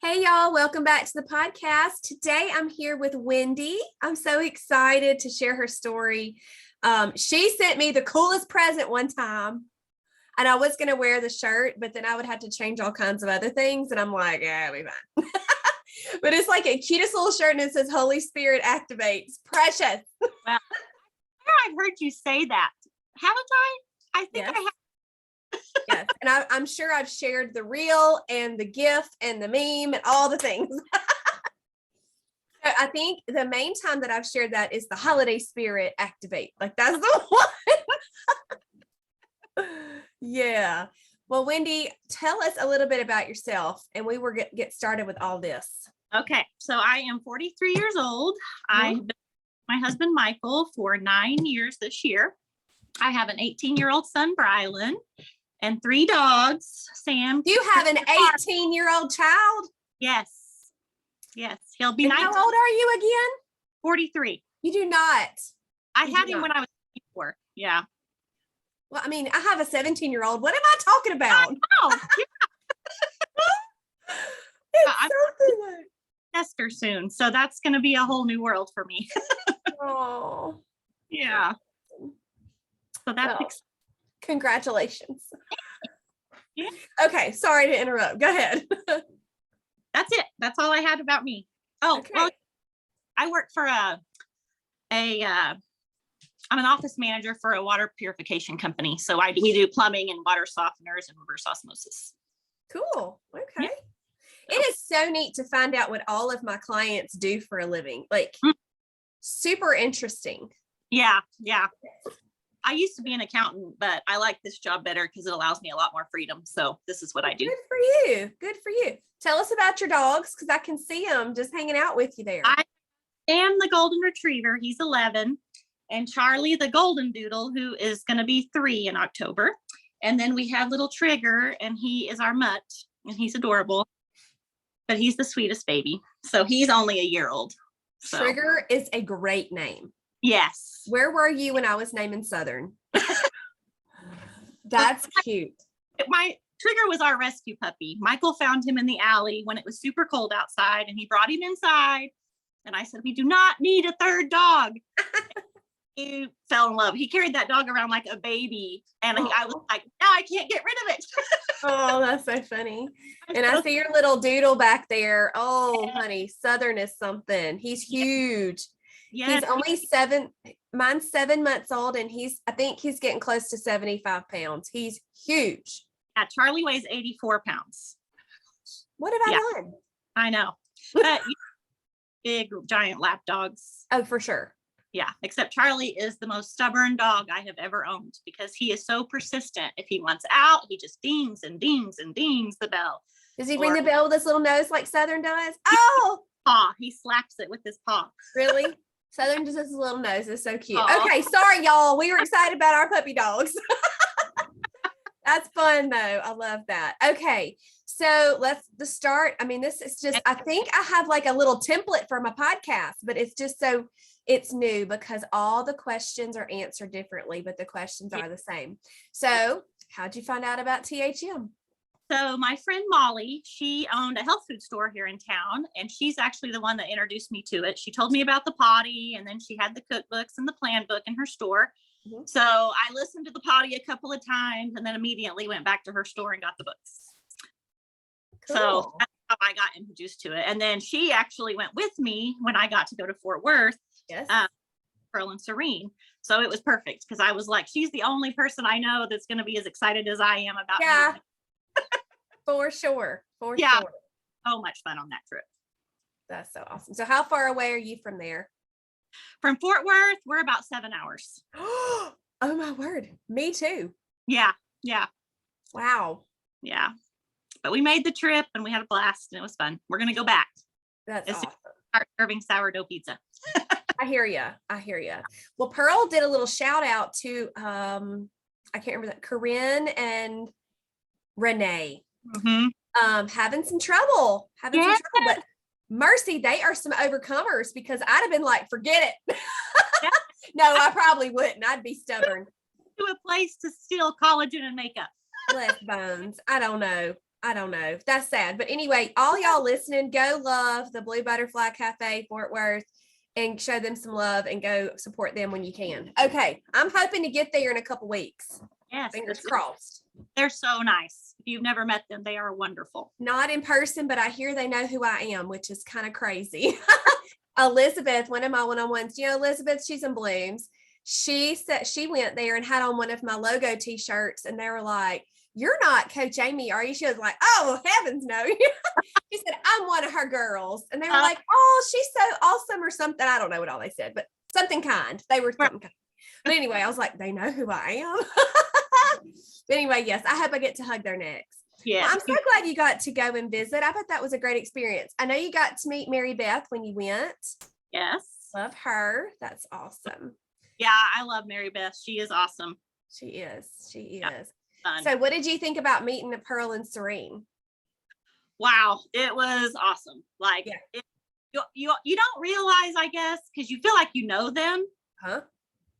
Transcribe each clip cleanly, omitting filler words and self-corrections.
Hey y'all, welcome back to the podcast. Today I'm here with Wendy. I'm so excited to share her story. She sent me the coolest present one time, and I was going to wear the shirt, but then I would have to change all kinds of other things. And I'm like, yeah, it'll be fine. But it's like a cutest little shirt and it says Holy Spirit activates. Precious. Well, I've heard you say that. Haven't I? I think Yes. I have. Yes. And I'm sure I've shared the reel and the GIF and the meme and all the things. I think the main time that I've shared that is the holiday spirit activate. Like that's the one. Yeah. Well, Wendy, tell us a little bit about yourself and we will get started with all this. Okay. So I am 43 years old. I've been with my husband, Michael, for 9 years this year. I have an 18-year-old son, Brylan, and 3 dogs. Sam. You have an 18-year-old child? Yes. Yes. He'll be And 19. how old are you again? 43. You do not. I had him when I was 4. Yeah. Well, I mean, I have a 17-year-old. What am I talking about? Oh, It's I'm something. Esther soon. So that's going to be a whole new world for me. Oh, Yeah. So that's well, exciting. congratulations. Yeah. Okay, sorry to interrupt. Go ahead. That's it. That's all I had about me. Oh, Okay. well, I work for I'm an office manager for a water purification company. So we do plumbing and water softeners and reverse osmosis. Cool. Okay. Yeah. It is so neat to find out what all of my clients do for a living. Like super interesting. Yeah. Yeah. I used to be an accountant, but I like this job better because it allows me a lot more freedom. So this is what I do. Good for you. Good for you. Tell us about your dogs because I can see them just hanging out with you there. I am the golden retriever. He's 11. And Charlie, the golden doodle, who is going to be 3 in October. And then we have little Trigger, and he is our mutt, and he's adorable. But he's the sweetest baby. So he's only a year old. So. Trigger is a great name. Yes. Where were you when I was naming Southern? That's cute. My Trigger was our rescue puppy. Michael found him in the alley when it was super cold outside, and he brought him inside. And I said, we do not need a 3rd dog. He fell in love. He carried that dog around like a baby. And I was like, no, I can't get rid of it. Oh, that's so funny. And I see your little doodle back there. Oh, Yeah. honey, Southern is something. He's huge. Yes. He's only 7. Mine's 7 months old, and I think he's getting close to 75 pounds. He's huge. Yeah, Charlie weighs 84 pounds. What have I done? I know. But big, giant lap dogs. Oh, for sure. Yeah, except Charlie is the most stubborn dog I have ever owned because he is so persistent. If he wants out, he just dings and dings and dings the bell. Does he ring the bell with his little nose like Southern does? Oh, paw. He slaps it with his paw. really? Southern just has his little nose. It's so cute. Aww. Okay, sorry, y'all. We were excited about our puppy dogs. That's fun, though. I love that. Okay, so let's start. I mean, this is just, I think I have like a little template for my podcast, but it's just so, it's new because all the questions are answered differently, but the questions are the same. So how'd you find out about THM? So my friend Molly, she owned a health food store here in town, and she's actually the one that introduced me to it. She told me about the potty, and then she had the cookbooks and the plan book in her store. Mm-hmm. So I listened to the potty a couple of times and then immediately went back to her store and got the books. Cool. So that's how I got introduced to it. And then she actually went with me when I got to go to Fort Worth. Yes. Pearl and Serene. So it was perfect because I was like, she's the only person I know that's going to be as excited as I am about moving. For sure. For sure. So much fun on that trip. That's so awesome. So how far away are you from there? From Fort Worth, we're about 7 hours. Oh my word. Me too. Yeah. Yeah. Wow. Yeah. But we made the trip and we had a blast and it was fun. We're going to go back. That's awesome. Start serving sourdough pizza. I hear you. I hear you. Well, Pearl did a little shout out to, I can't remember that, Corinne and Renee. Mm-hmm. Having some trouble, but mercy, they are some overcomers because I'd have been like, forget it. No, I probably wouldn't. I'd be stubborn. To a place to steal collagen and makeup. Bless bones. I don't know. I don't know. That's sad. But anyway, all y'all listening, go love the Blue Butterfly Cafe Fort Worth and show them some love and go support them when you can. Okay. I'm hoping to get there in a couple weeks. Yes. Fingers crossed. They're so nice. If you've never met them, they are wonderful. Not in person, but I hear they know who I am, which is kind of crazy. Elizabeth, one of my one-on-ones, Elizabeth, she's in Blooms. She said she went there and had on one of my logo t-shirts, and they were like, "You're not Coach Amy, are you?" She was like, "Oh, heavens no." She said, "I'm one of her girls." And they were like, "Oh, she's so awesome," or something. I don't know what all they said, but something kind. They were something kind. But anyway, I was like, they know who I am. But anyway, yes, I hope I get to hug their necks. Yeah. Well, I'm so glad you got to go and visit. I bet that was a great experience. I know you got to meet Mary Beth when you went. Yes. Love her. That's awesome. Yeah, I love Mary Beth. She is awesome. She is. Yeah, fun. So what did you think about meeting the Pearl and Serene? Wow, it was awesome. Like, you don't realize, I guess, because you feel like you know them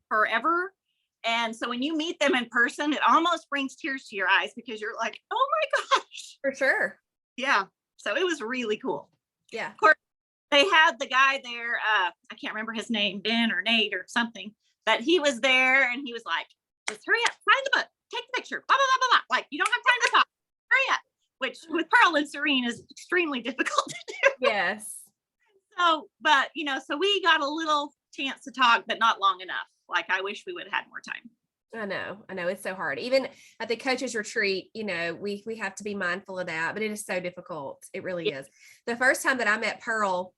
forever. And so when you meet them in person, it almost brings tears to your eyes because you're like, oh my gosh. For sure. Yeah. So it was really cool. Yeah. Of course, they had the guy there. I can't remember his name, Ben or Nate or something, but he was there and he was like, just hurry up, sign the book, take the picture, blah, blah, blah, blah, blah. Like, you don't have time to talk. Hurry up. Which with Pearl and Serene is extremely difficult to do. Yes. So, but, so we got a little chance to talk, but not long enough. Like, I wish we would have had more time. I know it's so hard. Even at the coaches retreat, we have to be mindful of that, but it is so difficult. It really is. The first time that I met Pearl,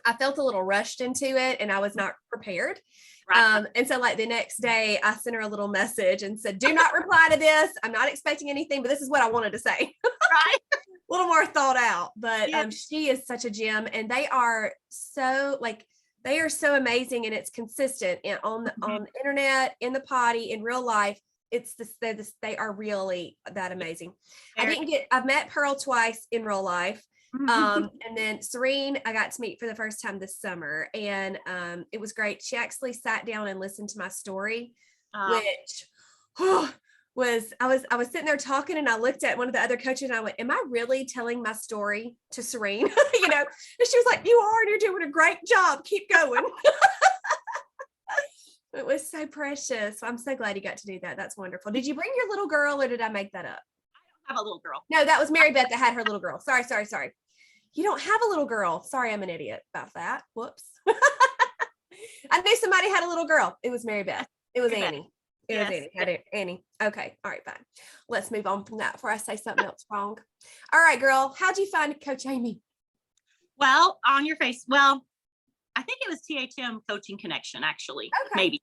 I felt a little rushed into it and I was not prepared. Right. And so like the next day I sent her a little message and said, "Do not reply to this. I'm not expecting anything, but this is what I wanted to say." Right. A little more thought out, but she is such a gem, and they are so amazing, and it's consistent on the internet, in the potty, in real life. They are really that amazing. I've met Pearl twice in real life. And then Serene, I got to meet for the first time this summer, and it was great. She actually sat down and listened to my story, which was I was sitting there talking, and I looked at one of the other coaches and I went, "Am I really telling my story to Serene?" And she was like, "You are, and you're doing a great job. Keep going." It was so precious. I'm so glad you got to do that. That's wonderful. Did you bring your little girl, or did I make that up? Have a little girl. No, that was Mary Beth that had her little girl. Sorry. You don't have a little girl. Sorry, I'm an idiot about that. Whoops. I knew somebody had a little girl. It was Mary Beth. It was Annie. It was Annie. Annie. Okay. All right, fine. Let's move on from that before I say something else wrong. All right, girl. How'd you find Coach Amy? Well, on your face. Well, I think it was THM Coaching Connection, actually. Okay. Maybe.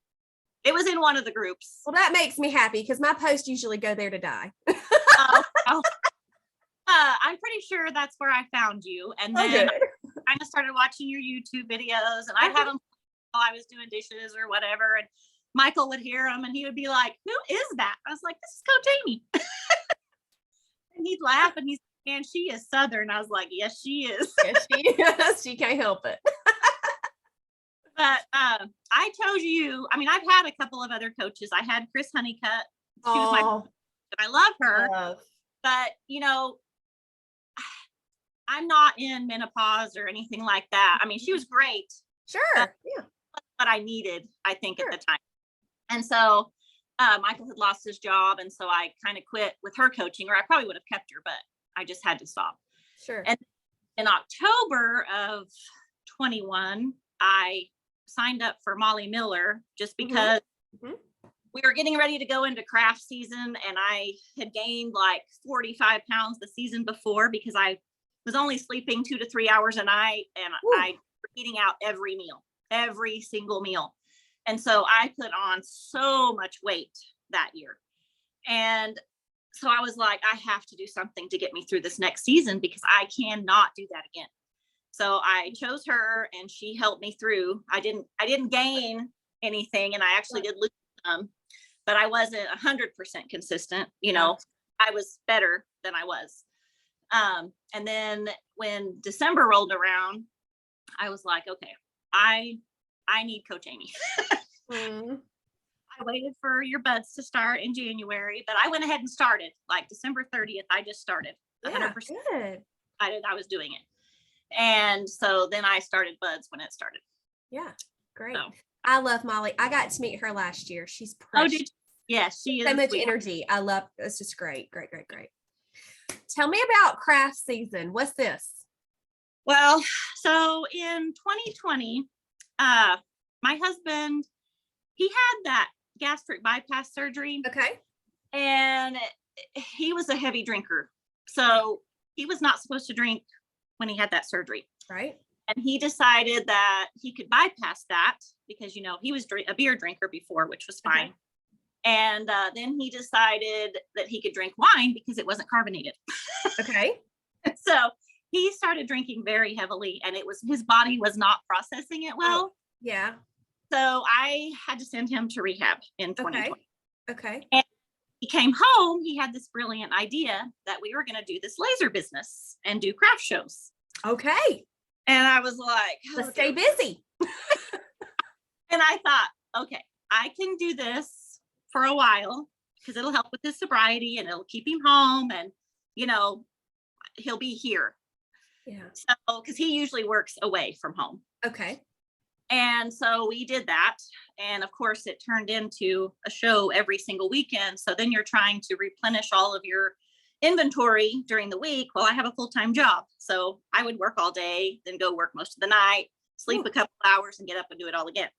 It was in one of the groups. Well, that makes me happy because my posts usually go there to die. I'm pretty sure that's where I found you. And then I kind of started watching your YouTube videos, and I'd have them while I was doing dishes or whatever. And Michael would hear them and he would be like, "Who is that?" I was like, "This is Coach Amy." And he'd laugh and he's like, "Man, she is Southern." I was like, "Yes, she is." Yes, she is. She can't help it. But I chose you. I mean, I've had a couple of other coaches. I had Chris Honeycutt. She was my, I love her. But, I'm not in menopause or anything like that. I mean, she was great. Sure. But I needed, I think, at the time. And so Michael had lost his job. And so I kind of quit with her coaching, or I probably would have kept her, but I just had to stop. Sure. And in October of 21, I signed up for Molly Miller just because we were getting ready to go into craft season, and I had gained like 45 pounds the season before because I was only sleeping 2 to 3 hours a night, and I was eating out every single meal. And so I put on so much weight that year. And so I was like, I have to do something to get me through this next season because I cannot do that again. So I chose her, and she helped me through. I didn't gain anything, and I actually did lose some, but I wasn't 100% consistent. I was better than I was. And then when December rolled around, I was like, okay, I need Coach Amy. I waited for your buds to start in January, but I went ahead and started like December 30th. I just started. 100% good. I was doing it. And so then I started Buds when it started. Yeah, great. So. I love Molly. I got to meet her last year. She's Oh, precious. did you? Yes, she is. So much energy. I love, it's just great. Tell me about craft season. What's this? Well, so in 2020, my husband, he had that gastric bypass surgery. Okay. And he was a heavy drinker. So he was not supposed to drink when he had that surgery. Right. And he decided that he could bypass that because, he was a beer drinker before, which was fine. Okay. And then he decided that he could drink wine because it wasn't carbonated. Okay. So he started drinking very heavily, and his body was not processing it well. Oh, yeah. So I had to send him to rehab in 2020. Okay. And he came home, he had this brilliant idea that we were going to do this laser business and do craft shows. Okay. And I was like, let's stay busy. And I thought, okay, I can do this for a while because it'll help with his sobriety and it'll keep him home, and he'll be here. Yeah. So because he usually works away from home. Okay. And so we did that. And of course, it turned into a show every single weekend. So then you're trying to replenish all of your inventory during the week. Well, I have a full-time job. So I would work all day, then go work most of the night, sleep a couple hours, and get up and do it all again.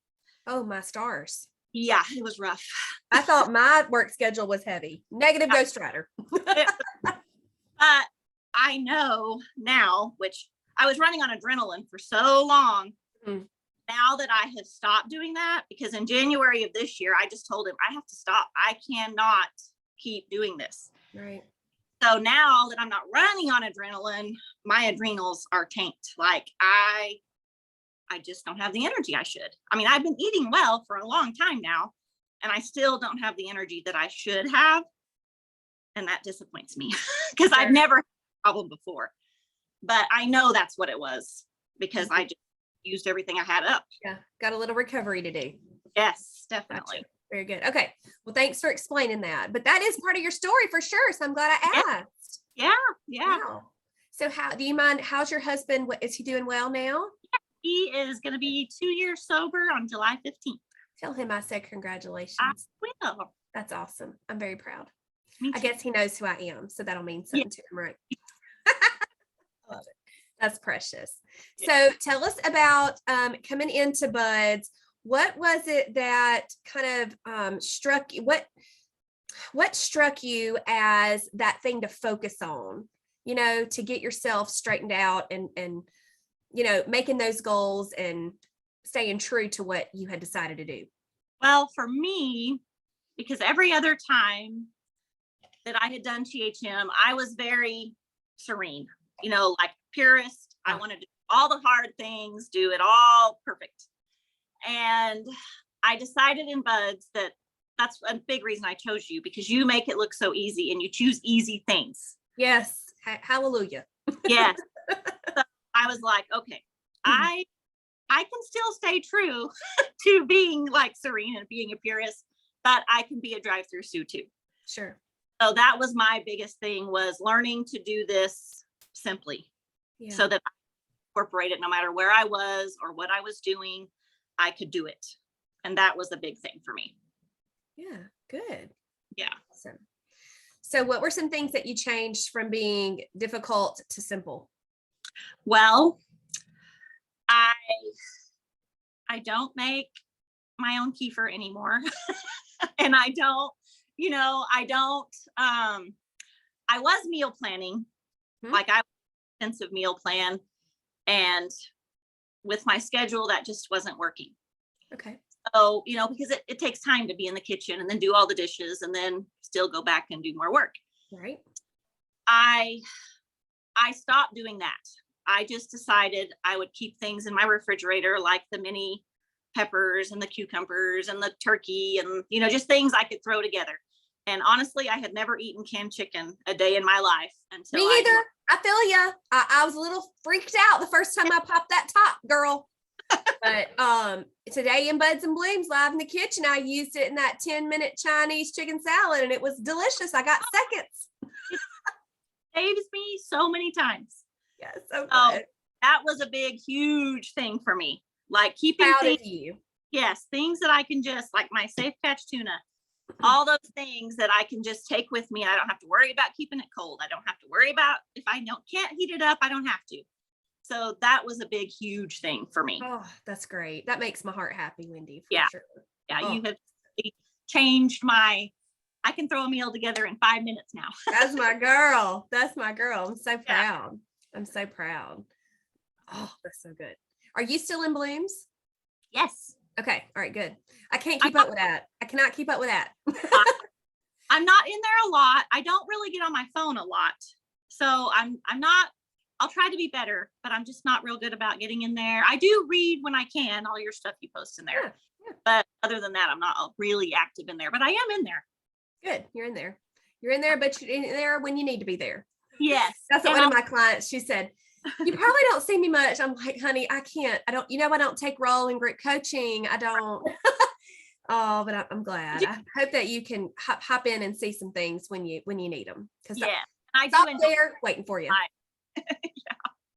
Oh, my stars. Yeah, it was rough. I thought my work schedule was heavy. Negative Ghost Rider. But I know now, which I was running on adrenaline for so long. Mm. Now that I have stopped doing that, because in January of this year, I just told him I have to stop. I cannot keep doing this. Right. So now that I'm not running on adrenaline, my adrenals are tanked. Like I just don't have the energy I should. I mean, I've been eating well for a long time now, and I still don't have the energy that I should have. And that disappoints me because I've never had a problem before. But I know that's what it was because I just used everything I had up. Yeah. Got a little recovery to do. Yes, definitely. Gotcha. Very good. Okay. Well, thanks for explaining that. But that is part of your story for sure. So I'm glad I asked. Yeah. Wow. So do you mind, how's your husband? Is he doing well now? He is going to be 2 years sober on July 15th. Tell him I said congratulations. I will. That's awesome. I'm very proud. Me I too. guess he knows who I am. So that'll mean something to him, right? I love it. That's precious. Yeah. So tell us about coming into Buds. What was it that kind of struck you? What struck you as that thing to focus on, to get yourself straightened out and making those goals and staying true to what you had decided to do? Well, for me, because every other time that I had done THM, I was very serene, like purist. I wanted to do all the hard things, do it all perfect. And I decided in Buds that's a big reason I chose you, because you make it look so easy and you choose easy things. Yes. Hallelujah. Yes. So I was like, okay, I can still stay true to being like serene and being a purist, but I can be a drive-through Sue too. Sure. So that was my biggest thing, was learning to do this simply, so that I incorporate it no matter where I was or what I was doing, I could do it. And that was a big thing for me. Yeah. Good. Yeah. Awesome. So what were some things that you changed from being difficult to simple? Well, I don't make my own kefir anymore. And I was meal planning, like I intensive meal plan, and with my schedule that just wasn't working. Okay. So, because it takes time to be in the kitchen and then do all the dishes and then still go back and do more work. Right. I stopped doing that. I just decided I would keep things in my refrigerator, like the mini peppers and the cucumbers and the turkey and, just things I could throw together. And honestly, I had never eaten canned chicken a day in my life until Me either. I feel ya. I was a little freaked out the first time I popped that top, girl. But today in Buds and Blooms, live in the kitchen, I used it in that 10-minute Chinese chicken salad, and it was delicious. I got seconds. saves me so many times. Yeah, so good. That was a big, huge thing for me. Like keeping Proud things, of you. yes, things that I can just, like my safe catch tuna, all those things that I can just take with me. I don't have to worry about keeping it cold. I don't have to worry about if I can't heat it up, I don't have to. So that was a big, huge thing for me. Oh, that's great. That makes my heart happy, Wendy. For Yeah. sure. Yeah. Oh. You have changed I can throw a meal together in 5 minutes now. That's my girl. That's my girl. I'm so proud. Yeah. I'm so proud. Oh, that's so good. Are you still in blooms? Yes. Okay. All right, good. I can't keep up with that. I cannot keep up with that. I'm not in there a lot. I don't really get on my phone a lot. So I'm not, I'll try to be better, but I'm just not real good about getting in there. I do read when I can, all your stuff you post in there. Yeah. But other than that, I'm not really active in there, but I am in there. Good. You're in there. You're in there, but you're in there when you need to be there. Yes. That's what one of my clients, she said, you probably don't see me much. I'm like, honey, I can't. I don't take role in group coaching. I don't. Oh, but I'm glad. I hope that you can hop in and see some things when you need them. Because I do there waiting for you. Yeah.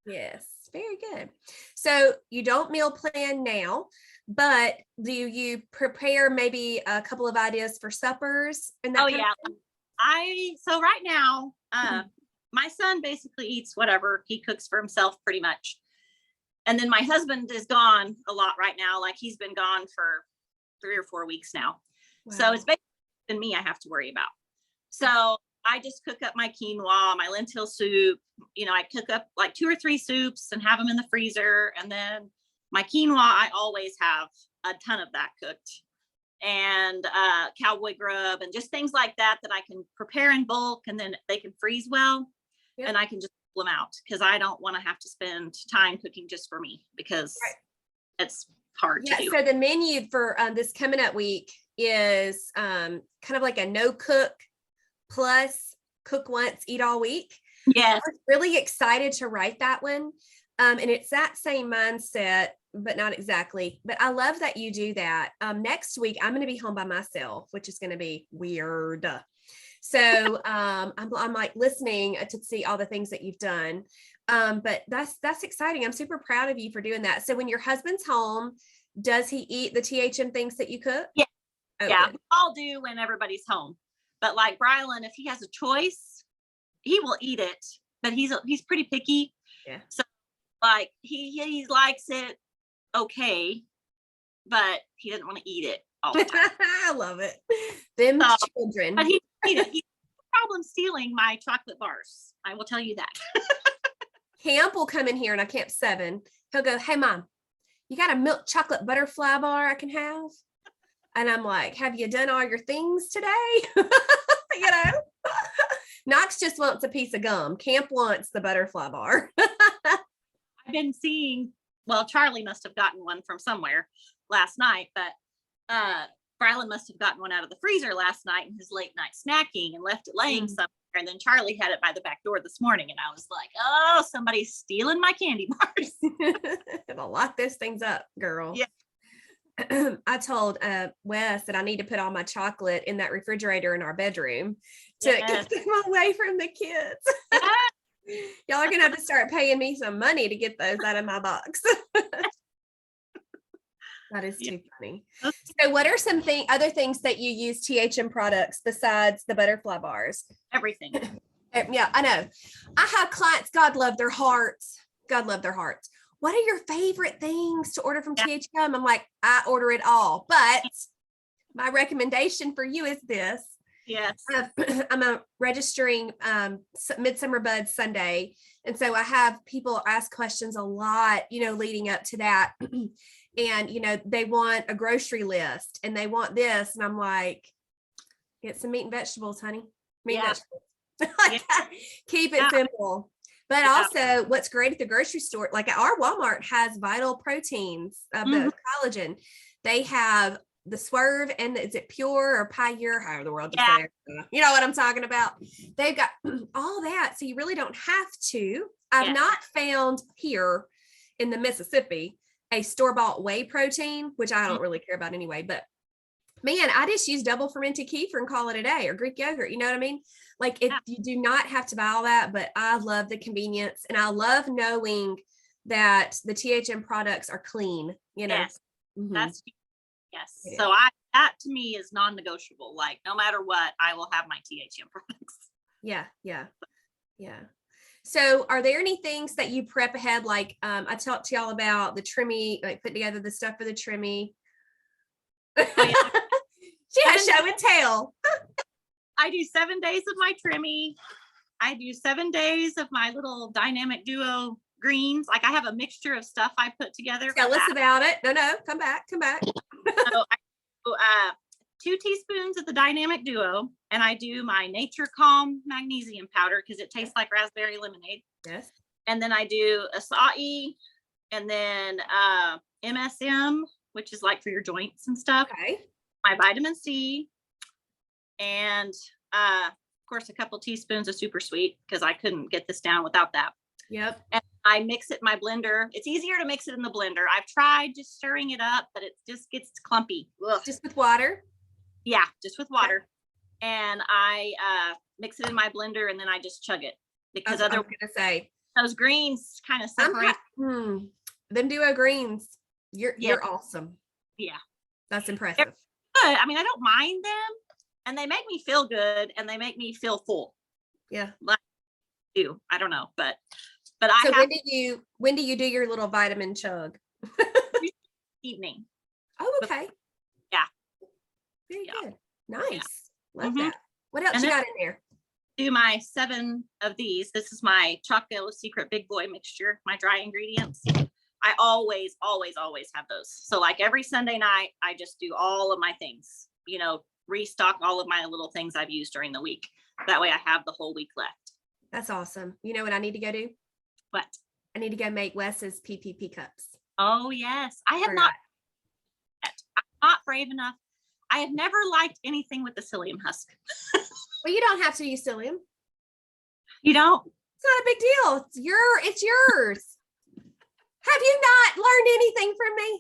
Yes, very good. So you don't meal plan now, but do you prepare maybe a couple of ideas for suppers? And that so right now, my son basically eats whatever he cooks for himself pretty much. And then my husband is gone a lot right now. Like he's been gone for 3 or 4 weeks now. Wow. So it's basically been me I have to worry about. So I just cook up my quinoa, my lentil soup. I cook up like 2 or 3 soups and have them in the freezer. And then my quinoa, I always have a ton of that cooked. And Cowboy Grub and just things like that I can prepare in bulk, and then they can freeze well. Yep. And I can just pull them out because I don't want to have to spend time cooking just for me, because it's hard to do. So the menu for this coming up week is kind of like a no cook plus cook once, eat all week. Yes. I was really excited to write that one. And it's that same mindset, but not exactly. But I love that you do that. Next week, I'm going to be home by myself, which is going to be weird. So I'm like listening to see all the things that you've done. But that's exciting. I'm super proud of you for doing that. So when your husband's home, does he eat the THM things that you cook? Yeah. Okay. Yeah, we all do when everybody's home. But like Brylan, if he has a choice, he will eat it. But he's pretty picky. Yeah. So like he likes it okay, but he doesn't want to eat it all the time. I love it. Them children. But he eat it. He has no problem stealing my chocolate bars. I will tell you that. Camp will come in here, and I camp 7. He'll go, "Hey mom, you got a milk chocolate butterfly bar I can have?" And I'm like, "Have you done all your things today?" Knox just wants a piece of gum. Camp wants the butterfly bar. I've been seeing, well, Charlie must have gotten one from somewhere last night, but Brylan must have gotten one out of the freezer last night in his late night snacking and left it laying somewhere. And then Charlie had it by the back door this morning. And I was like, oh, somebody's stealing my candy bars. It'll lock those things up, girl. Yeah. I told Wes that I need to put all my chocolate in that refrigerator in our bedroom to keep them away from the kids. Y'all are going to have to start paying me some money to get those out of my box. That is too funny. So what are some other things that you use THM products besides the butterfly bars? Everything. Yeah, I know. I have clients, God love their hearts. God love their hearts. What are your favorite things to order from THM? I'm like, I order it all. But my recommendation for you is this. Yes. I'm registering Midsummer Buds Sunday. And so I have people ask questions a lot, leading up to that. And, they want a grocery list and they want this. And I'm like, get some meat and vegetables, honey. Meat and vegetables. Keep it simple. But also what's great at the grocery store, like our Walmart has Vital Proteins of the collagen. They have the Swerve and is it Pure or Pure, however the world is there. You know what I'm talking about? They've got all that. So you really don't have to. I've not found here in the Mississippi a store-bought whey protein, which I don't really care about anyway, but Man, I just use double fermented kefir and call it a day, or Greek yogurt. You know what I mean? Like you do not have to buy all that, but I love the convenience, and I love knowing that the THM products are clean, you know. Yes. Mhm. That's yes. So that to me is non-negotiable. Like no matter what, I will have my THM products. Yeah. So are there any things that you prep ahead? Like I talked to y'all about the trimmy, like putting together the stuff for the trimmy. Oh, yeah. She has show and tell. I do 7 days of my trimmy. I do 7 days of my little dynamic duo greens. Like I have a mixture of stuff I put together. Tell us about it. No, come back. So I do 2 teaspoons of the dynamic duo, and I do my Nature Calm magnesium powder because it tastes like raspberry lemonade. Yes. And then I do acai, and then MSM, which is like for your joints and stuff. Okay. My vitamin C, and of course a couple teaspoons of super sweet because I couldn't get this down without that. Yep. And I mix it in my blender. It's easier to mix it in the blender. I've tried just stirring it up, but it just gets clumpy. Ugh. Just with water? Yeah, just with water. Okay. And I mix it in my blender, and then I just chug it because I was gonna say those greens kind of separate. Them duo greens. You're awesome. Yeah. That's impressive. Good. I mean, I don't mind them, and they make me feel good, and they make me feel full. Yeah. Like I don't know, but so when do you do your little vitamin chug? Evening. Oh, okay. Yeah. Very good. Nice. Yeah. Love that. What else you got in there? Do my 7 of these. This is my Chocolate Secret Big Boy mixture, my dry ingredients. I always have those. So like every Sunday night, I just do all of my things, restock all of my little things I've used during the week. That way I have the whole week left. That's awesome. You know what I need to go do? What? I need to go make Wes's PPP cups. Oh, yes. I have not. I'm not brave enough. I have never liked anything with the psyllium husk. Well, you don't have to use psyllium. You don't? It's not a big deal. It's yours. Have you not learned anything from me?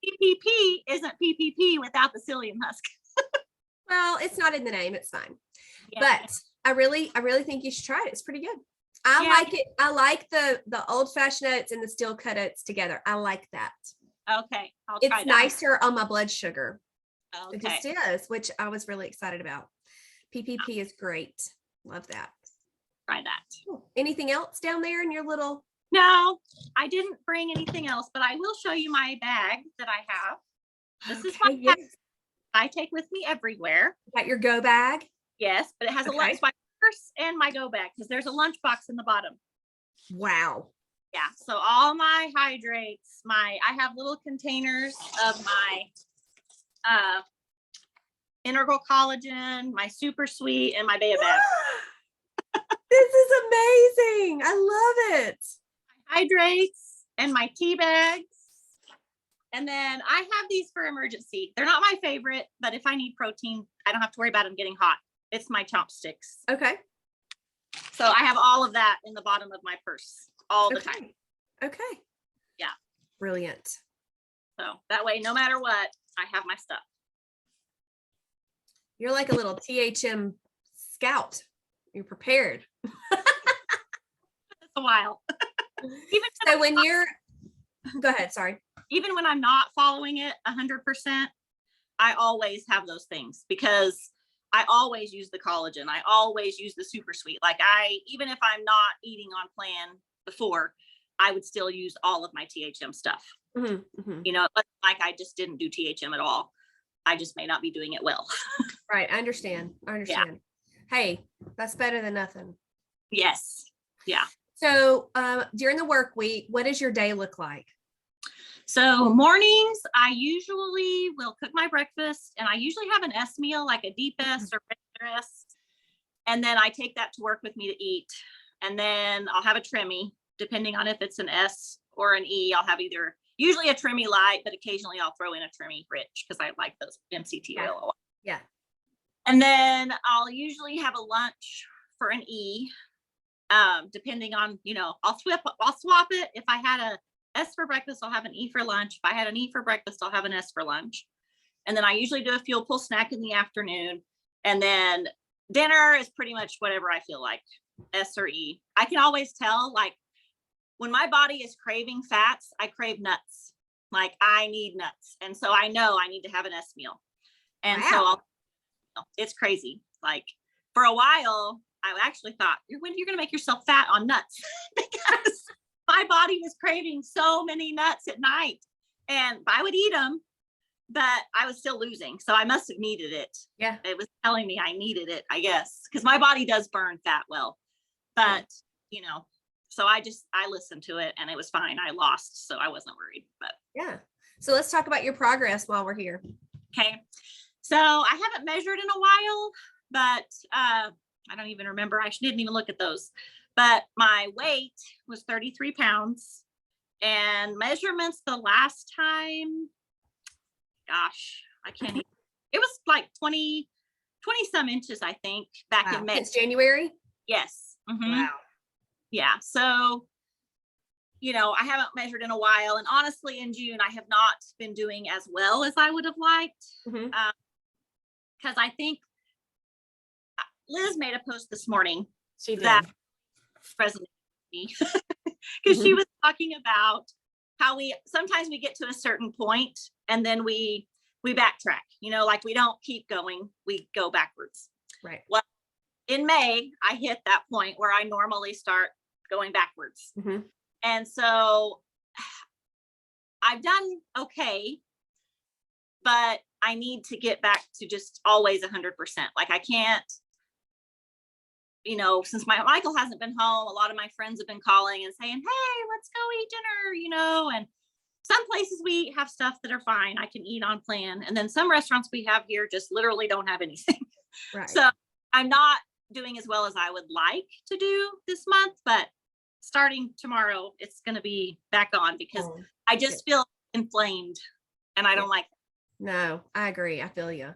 PPP isn't PPP without the psyllium husk. Well, it's not in the name. It's fine. Yeah. But I really think you should try it. It's pretty good. I like it. I like the old fashioned oats and the steel cut oats together. I like that. Okay. I'll try that. It's nicer on my blood sugar. Okay. It just is, which I was really excited about. PPP is great. Love that. Try that. Anything else down there in your little? No, I didn't bring anything else, but I will show you my bag that I have. This is my bag I take with me everywhere. Got your go bag? Yes, but it has a lunch, my purse and my go bag because there's a lunch box in the bottom. Wow. Yeah. So all my hydrates, I have little containers of my integral collagen, my super sweet, and my Baobab. This is amazing. I love it. My hydrates and my tea bags. And then I have these for emergency. They're not my favorite, but if I need protein, I don't have to worry about them getting hot. It's my chopsticks. Okay. So I have all of that in the bottom of my purse all the time. Okay. Yeah. Brilliant. So that way, no matter what, I have my stuff. You're like a little THM scout. You're prepared. It's a while. So when you're, go ahead. Sorry. Even when I'm not following it 100%, I always have those things because I always use the collagen. I always use the super sweet. Like even if I'm not eating on plan before, I would still use all of my THM stuff. Mm-hmm, mm-hmm. It wasn't like I just didn't do THM at all. I just may not be doing it well. Right. I understand. Yeah. Hey, that's better than nothing. Yes. Yeah. So during the work week, what does your day look like? So mornings, I usually will cook my breakfast, and I usually have an S meal, like a deep S or regular S. And then I take that to work with me to eat. And then I'll have a trimmy, depending on if it's an S or an E. I'll have usually a trimmy light, but occasionally I'll throw in a trimmy rich because I like those MCT oil. Yeah. And then I'll usually have a lunch for an E, depending on, I'll swap it. If I had S for breakfast, I'll have an E for lunch. If I had an E for breakfast, I'll have an S for lunch. And then I usually do a fuel pull snack in the afternoon. And then dinner is pretty much whatever I feel like, S or E. I can always tell, like, when my body is craving fats, I crave nuts. Like, I need nuts. And so I know I need to have an S meal. And Wow. so it's crazy. Like, for a while, I actually thought, you're going to make yourself fat on nuts because my body was craving so many nuts at night. And I would eat them, but I was still losing. So I must have needed it. Yeah. It was telling me I needed it, I guess, because my body does burn fat well. But, you know, so I listened to it and it was fine. I lost, so I wasn't worried. But yeah. So let's talk about your progress while we're here. okay. So I haven't measured in a while, but I don't even remember. I didn't even look at those. But my weight was 33 pounds. And measurements the last time, gosh, I can't even. It was like 20 some inches, I think, back in May. Since January? Yes. Mm-hmm. Wow. Yeah. So, you know, I haven't measured in a while. And honestly, in June, I have not been doing as well as I would have liked. Because I think Liz made a post this morning. She did. That resonated with me. Because she was talking about how sometimes we get to a certain point and then we backtrack, you know, like we don't keep going, we go backwards. Right. Well, in May, I hit that point where I normally start going backwards. And so I've done okay, but I need to get back to just always 100%. Like, I can't, you know, since Michael hasn't been home, a lot of my friends have been calling and saying, hey, let's go eat dinner, you know, and some places we have stuff that are fine. I can eat on plan. And then some restaurants we have here just literally don't have anything. Right. So I'm not doing as well as I would like to do this month, but starting tomorrow, it's going to be back on because I just feel inflamed and I don't like it. No, I agree. I feel you.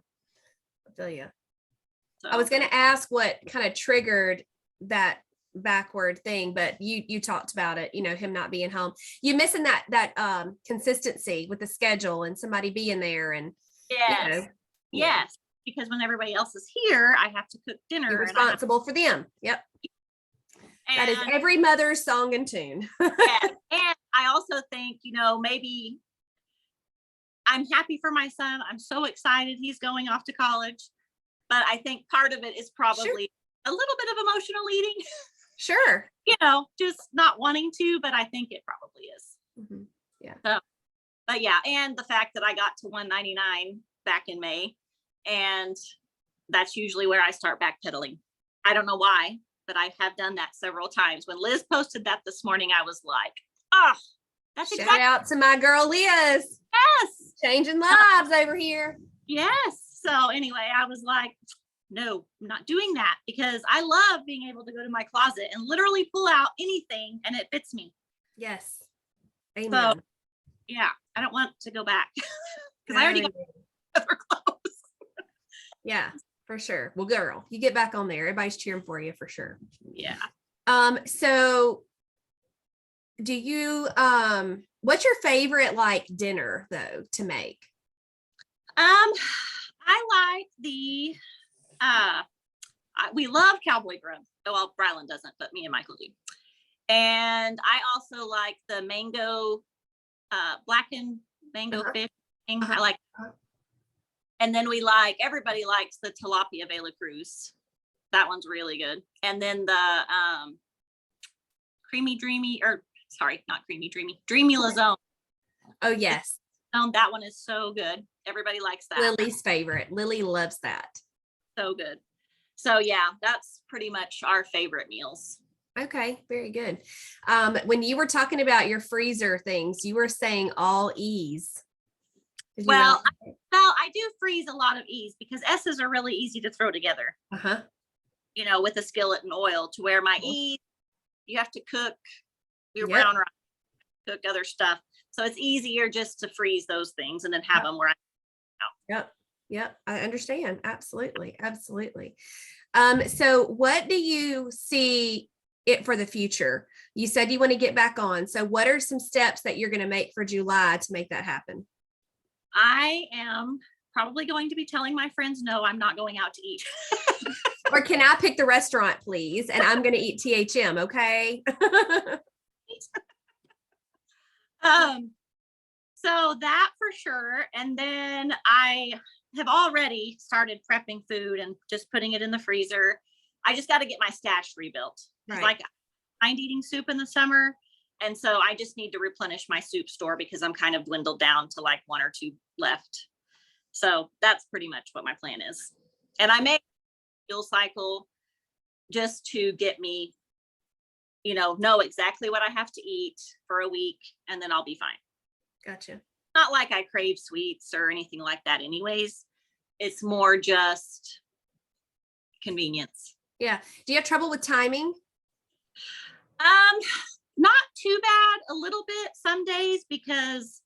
So, I was going to ask what kind of triggered that backward thing, but you talked about it, you know, him not being home. You missing that consistency with the schedule and somebody being there and yes. You know, yes, because when everybody else is here, I have to cook dinner. You're responsible for them. Yep. And that is every mother's song and tune. Yes. And I also think, you know, maybe I'm happy for my son. I'm so excited he's going off to college. But I think part of it is probably a little bit of emotional eating. Sure. You know, just not wanting to, but I think it probably is. Yeah. So, but yeah, and the fact that I got to 199 back in May, and that's usually where I start backpedaling. I don't know why, but I have done that several times. When Liz posted that this morning, I was like, oh, that's shout out to my girl Liz. Yes. Changing lives over here. Yes. So anyway, I was like, no, I'm not doing that because I love being able to go to my closet and literally pull out anything and it fits me. Yes. Amen. So yeah, I don't want to go back because I already got other clothes. Yeah, for sure. Well, girl, you get back on there. Everybody's cheering for you for sure. Yeah. So do you, what's your favorite like dinner though to make? I like the, we love Cowboy Grub. Well, Brylan doesn't, but me and Michael do. And I also like the mango, blackened mango fish thing. I like, and then everybody likes the tilapia Vela Cruz. That one's really good. And then the dreamy lazone. Oh yes. That one is so good. Everybody likes that. Lily's favorite. Lily loves that. So good. So yeah, that's pretty much our favorite meals. Okay, very good. When you were talking about your freezer things, you were saying all E's. Well, I do freeze a lot of E's because S's are really easy to throw together. You know, with a skillet and oil, to where my E's, you have to cook your brown rice, cook other stuff. So it's easier just to freeze those things and then have them where I Yep. I understand. Absolutely. So what do you see it for the future? You said you want to get back on. So what are some steps that you're going to make for July to make that happen? I am probably going to be telling my friends, no, I'm not going out to eat. Or can I pick the restaurant, please? And I'm going to eat THM, okay? So that for sure. And then I have already started prepping food and just putting it in the freezer. I just got to get my stash rebuilt. Right. Like, I mind eating soup in the summer. And so I just need to replenish my soup store because I'm kind of dwindled down to like 1 or 2 left. So that's pretty much what my plan is. And I may meal cycle just to get me, know exactly what I have to eat for a week, and then I'll be fine. Gotcha. Not like I crave sweets or anything like that anyways. It's more just convenience. Yeah. Do you have trouble with timing? Not too bad, a little bit some days, because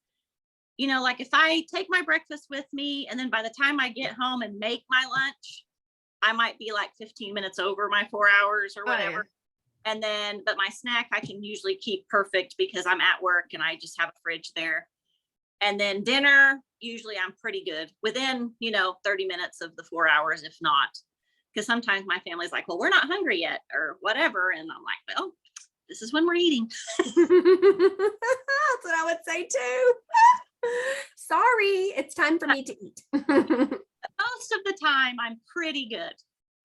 like if I take my breakfast with me and then by the time I get home and make my lunch, I might be like 15 minutes over my 4 hours or whatever. Oh, yeah. And then, but my snack I can usually keep perfect because I'm at work and I just have a fridge there. And then dinner, usually I'm pretty good within, 30 minutes of the 4 hours, if not. Because sometimes my family's like, well, we're not hungry yet or whatever. And I'm like, well, this is when we're eating. That's what I would say too. Sorry, it's time for me to eat. Most of the time, I'm pretty good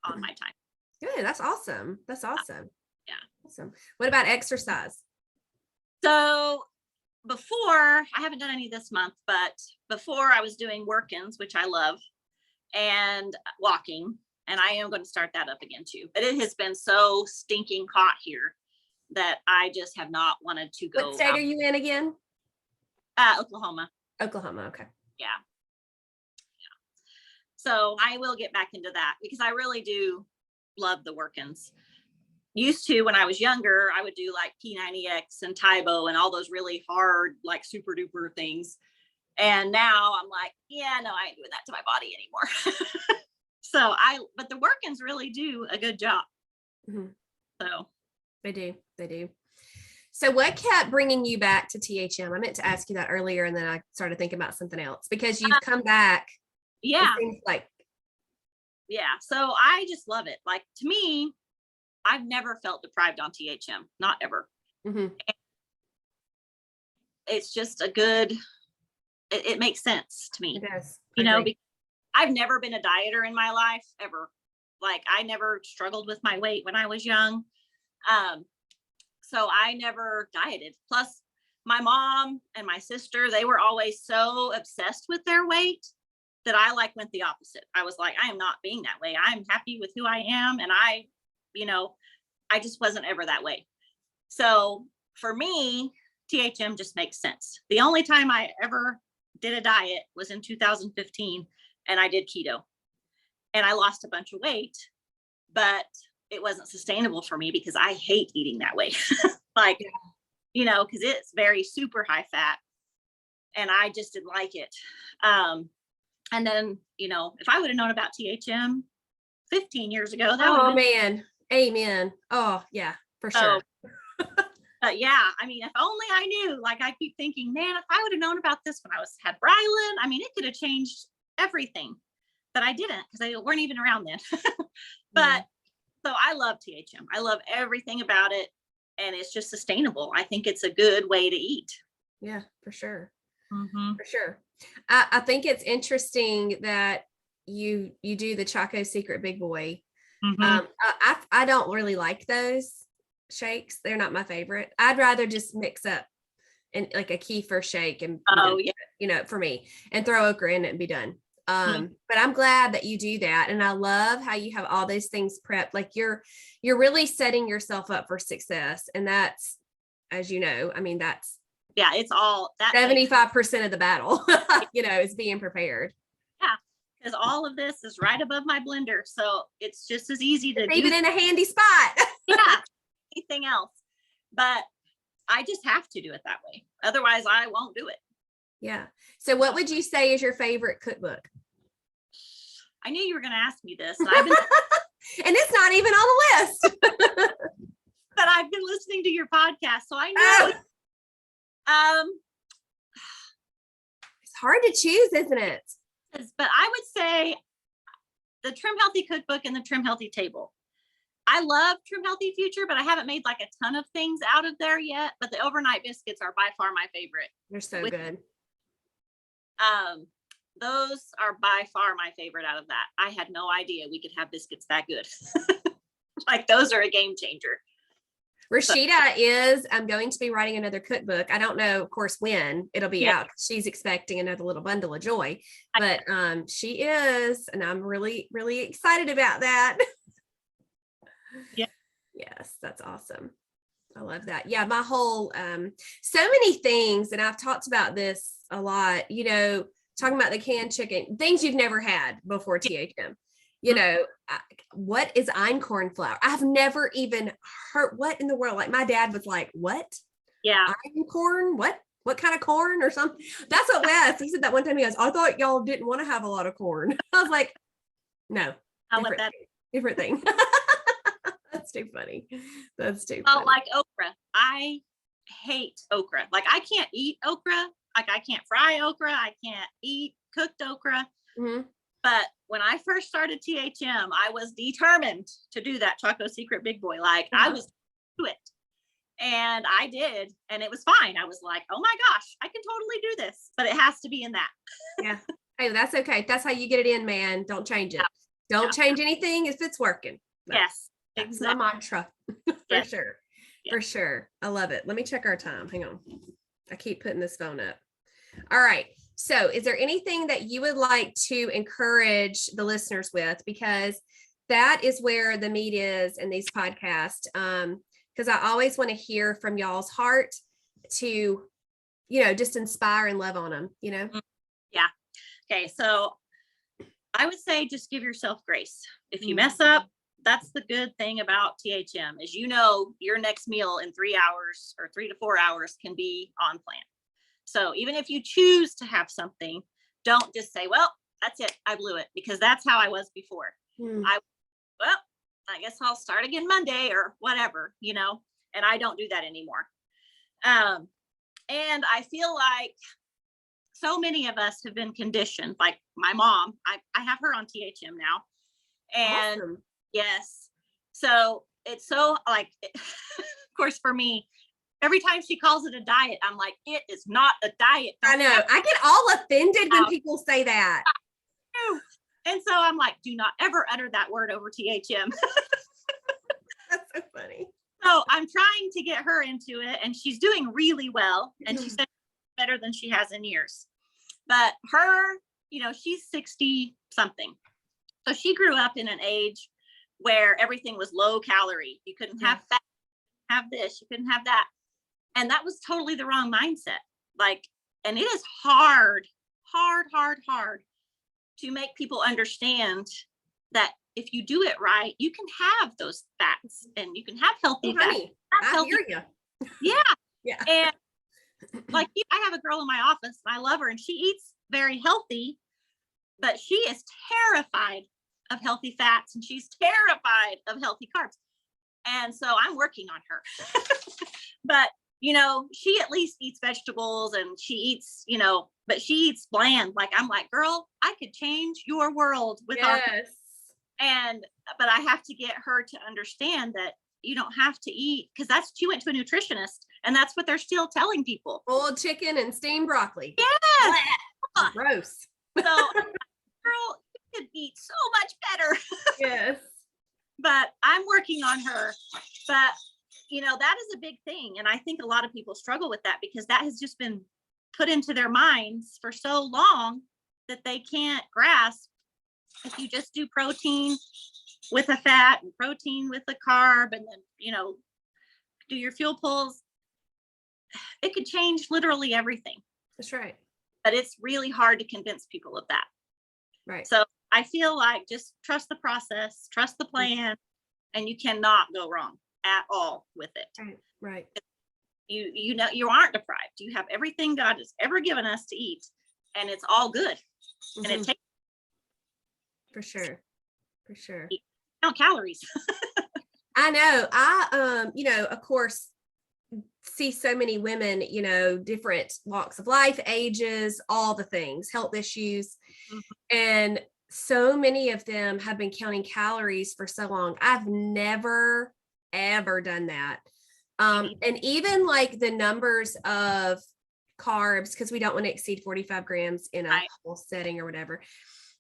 on my time. Good. That's awesome. That's awesome. Yeah. Awesome. What about exercise? So I haven't done any this month, but before I was doing work-ins, which I love, and walking, and I am going to start that up again too. But it has been so stinking hot here that I just have not wanted to go. What state are you in again? Oklahoma. Oklahoma. Okay. Yeah. So I will get back into that because I really do love the work-ins. Used to, when I was younger, I would do like P90X and Tybo and all those really hard, like super duper things. And now I'm like, yeah, no, I ain't doing that to my body anymore. But the work-ins really do a good job. Mm-hmm. So they do. So what kept bringing you back to THM? I meant to ask you that earlier, and then I started thinking about something else because you've come back. Yeah. Like, yeah. So I just love it. Like, to me, I've never felt deprived on THM, not ever. Mm-hmm. It's just it makes sense to me. It does. Because I've never been a dieter in my life ever. Like, I never struggled with my weight when I was young. So I never dieted. Plus my mom and my sister, they were always so obsessed with their weight that I went the opposite. I was like, I am not being that way. I'm happy with who I am. And I just wasn't ever that way. So for me, THM just makes sense. The only time I ever did a diet was in 2015, and I did keto, and I lost a bunch of weight, but it wasn't sustainable for me because I hate eating that way. Because it's very super high fat, and I just didn't like it. And then, if I would have known about THM 15 years ago, man. Amen. Oh yeah, for sure. But yeah, I mean, if only I knew. Like, I keep thinking, man, if I would have known about this when I had Rylan, I mean, it could have changed everything. But I didn't, because they weren't even around then. But so I love THM. I love everything about it, and it's just sustainable. I think it's a good way to eat. Yeah, for sure. Mm-hmm. For sure. I think it's interesting that you do the Choco Secret Big Boy. Mm-hmm. I don't really like those shakes. They're not my favorite. I'd rather just mix up and like a kefir shake and for me, and throw okra in it and be done. But I'm glad that you do that, and I love how you have all those things prepped. Like, you're really setting yourself up for success, and that's, as you know, I mean, that's it's all that 75% of the battle. Is being prepared. Yeah, because all of this is right above my blender, so it's just as easy to even in a handy spot. Yeah, anything else, but I just have to do it that way. Otherwise, I won't do it. Yeah. So what would you say is your favorite cookbook? I knew you were going to ask me this. And I've been and it's not even on the list. But I've been listening to your podcast, so I know. It's hard to choose, isn't it? But I would say the Trim Healthy Cookbook and the Trim Healthy Table. I love Trim Healthy Future, but I haven't made like a ton of things out of there yet. But the overnight biscuits are by far my favorite. They're so good. Those are by far my favorite out of that. I had no idea we could have biscuits that good. Like those are a game changer. Rashida is going to be writing another cookbook. I don't know, of course, when it'll be out. She's expecting another little bundle of joy, but she is, and I'm really, really excited about that. Yeah. Yes, that's awesome. I love that. Yeah, my whole so many things, and I've talked about this a lot, you know, talking about the canned chicken, things you've never had before THM. You know, what is einkorn flour? I've never even heard, what in the world? Like my dad was like, what? Yeah. Einkorn? What kind of corn or something? That's what Wes, he said that one time. He goes, I thought y'all didn't want to have a lot of corn. I was like, no, different thing. That's too funny. That's too funny. Like okra. I hate okra. Like I can't eat okra. Like I can't fry okra. I can't eat cooked okra. Mm-hmm. But when I first started THM, I was determined to do that Choco Secret Big Boy. Like I was to it. And I did. And it was fine. I was like, oh my gosh, I can totally do this. But it has to be in that. Yeah. Hey, that's okay. That's how you get it in, man. Don't change it. Don't change anything if it's working. Yes. That's my mantra. For sure. For sure. I love it. Let me check our time. Hang on. I keep putting this phone up. All right. So is there anything that you would like to encourage the listeners with? Because that is where the meat is in these podcasts. Because I always want to hear from y'all's heart to, you know, just inspire and love on them, you know? Yeah. Okay. So I would say just give yourself grace. If you mess up, that's the good thing about THM is, you know, your next meal in 3 hours or 3 to 4 hours can be on plan. So even if you choose to have something, don't just say, well, that's it. I blew it, because that's how I was before. I guess I'll start again Monday or whatever, you know, and I don't do that anymore. And I feel like so many of us have been conditioned, like my mom, I have her on THM now. And awesome. Yes. So it's so like, of course, for me, every time she calls it a diet, I'm like, it is not a diet. I know. I get all offended when people say that. And so I'm like, do not ever utter that word over THM. That's so funny. So I'm trying to get her into it, and she's doing really well. And she said better than she has in years. But her, you know, she's 60 something. So she grew up in an age where everything was low calorie. You couldn't have fat, have this, you couldn't have that. And that was totally the wrong mindset. Like, and it is hard to make people understand that if you do it right, you can have those fats and you can have healthy fats. I hear you. Yeah. And like, I have a girl in my office and I love her, and she eats very healthy, but she is terrified of healthy fats and she's terrified of healthy carbs. And so I'm working on her. But you know, she at least eats vegetables and she eats, you know, but she eats bland. Like, I'm like, girl, I could change your world with our, but I have to get her to understand that you don't have to eat, because she went to a nutritionist and that's what they're still telling people. Boiled chicken and steamed broccoli. Yes. Gross. So, girl, you could eat so much better. Yes. But I'm working on her. But you know, that is a big thing. And I think a lot of people struggle with that because that has just been put into their minds for so long that they can't grasp. If you just do protein with a fat and protein with a carb, and then, you know, do your fuel pulls, it could change literally everything. That's right. But it's really hard to convince people of that. Right. So I feel like just trust the process, trust the plan, and you cannot go wrong at all with it. Right. You know, you aren't deprived. You have everything God has ever given us to eat, and it's all good. And it takes for sure. count calories. I know. Of course, see so many women, different walks of life, ages, all the things, health issues. And so many of them have been counting calories for so long. I've never, ever done that. And even like the numbers of carbs, because we don't want to exceed 45 grams in a whole setting or whatever.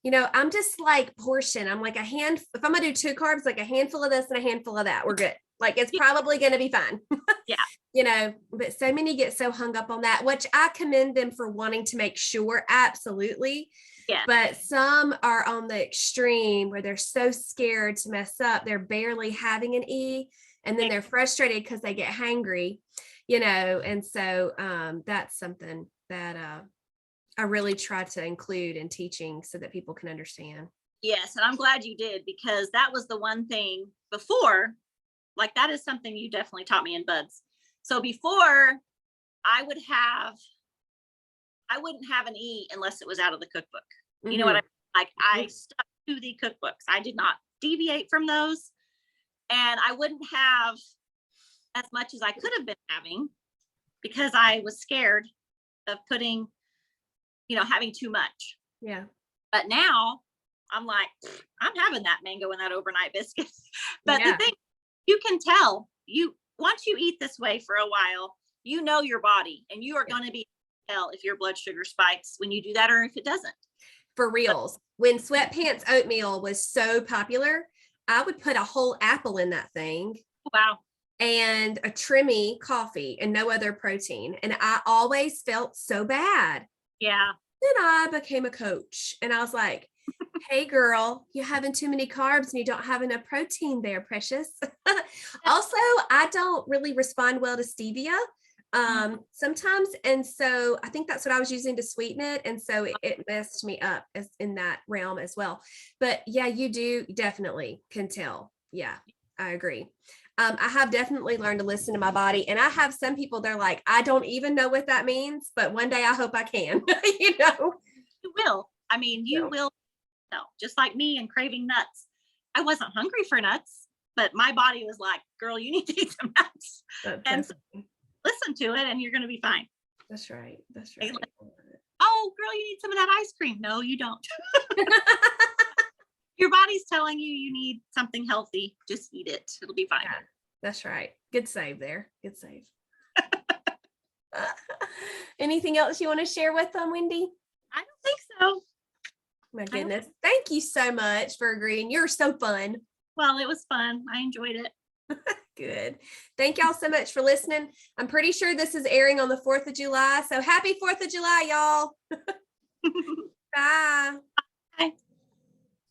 I'm just like portion. I'm like if I'm gonna do 2 carbs, like a handful of this and a handful of that, we're good. Like it's probably gonna be fine. Yeah. But so many get so hung up on that, which I commend them for wanting to make sure, absolutely. Yeah. But some are on the extreme where they're so scared to mess up, they're barely having an E, and then they're frustrated because they get hangry, and so that's something that I really try to include in teaching so that people can understand. Yes. And I'm glad you did, because that was the one thing before, like that is something you definitely taught me in Buds. So before I wouldn't have an E unless it was out of the cookbook. You know what I mean? Like I stuck to the cookbooks. I did not deviate from those. And I wouldn't have as much as I could have been having because I was scared of putting, having too much. Yeah. But now I'm like, I'm having that mango and that overnight biscuit. But the thing, you can tell once you eat this way for a while, your body, and you are going to be tell if your blood sugar spikes when you do that or if it doesn't. For reals. When sweatpants oatmeal was so popular, I would put a whole apple in that thing. Wow. And a trimmy coffee and no other protein. And I always felt so bad. Yeah. Then I became a coach and I was like, hey girl, you're having too many carbs and you don't have enough protein there, precious. Also, I don't really respond well to stevia sometimes. And so I think that's what I was using to sweeten it. And so it messed me up in that realm as well. But yeah, you do definitely can tell. Yeah, I agree. I have definitely learned to listen to my body. And I have some people, they're like, I don't even know what that means, but one day I hope I can, You will. I mean, you will. Just like me and craving nuts. I wasn't hungry for nuts, but my body was like, girl, you need to eat some nuts. And so listen to it and you're going to be fine. That's right. That's right. Oh, girl, you need some of that ice cream. No, you don't. Your body's telling you need something healthy. Just eat it. It'll be fine. Yeah, that's right. Good save there. Good save. Anything else you want to share with them, Wendy? I don't think so. My goodness. Thank you so much for agreeing. You're so fun. Well, it was fun. I enjoyed it. Good. Thank y'all so much for listening. I'm pretty sure this is airing on the 4th of July. So happy 4th of July, y'all. Bye.